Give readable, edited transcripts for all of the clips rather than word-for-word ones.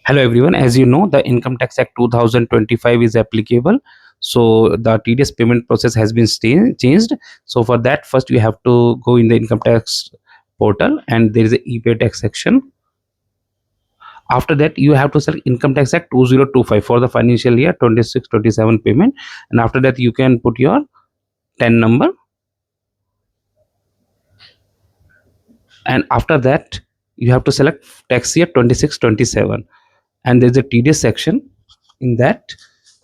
Hello everyone, as you know, the Income Tax Act 2025 is applicable. So the TDS payment process has been changed. So for that, first you have to go in the income tax portal and there is a e-pay tax section. After that, you have to select Income Tax Act 2025 for the financial year 26-27 payment. And after that, you can put your TIN number. And after that, you have to select tax year 26-27. And there's a TDS section. In that,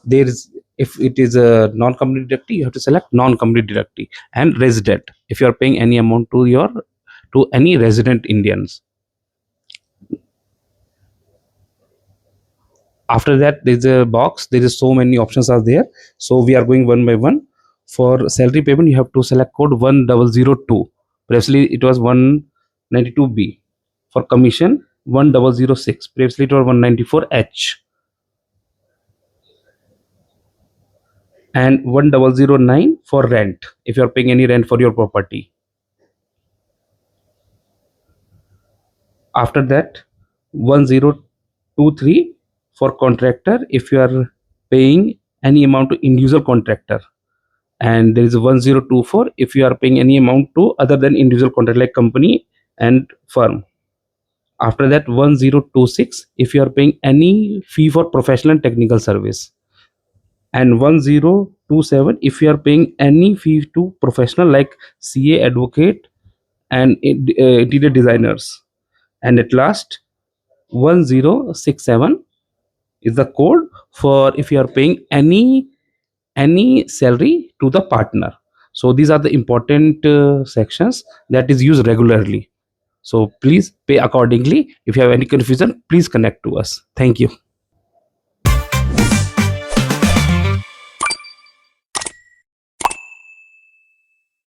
there is, if it is a non-company deductee, you have to select non-company deductee and resident if you are paying any amount to any resident Indians. After that, there's a box. There is so many options are there, so we are going one by one. For salary payment, you have to select code 1002. Previously it was 192B. For commission, 1006. Previously it was 194H. And 1009 for rent if you are paying any rent for your property. After that, 1023 for contractor if you are paying any amount to individual contractor. And there is 1024 if you are paying any amount to other than individual contractor like company and firm. After that, 1026 if you are paying any fee for professional and technical service. And 1027 if you are paying any fee to professional like CA, advocate, and interior designers. And at last, 1067 is the code for if you are paying any salary to the partner. So these are the important sections that is used regularly. So please pay accordingly. If you have any confusion, please connect to us. Thank you.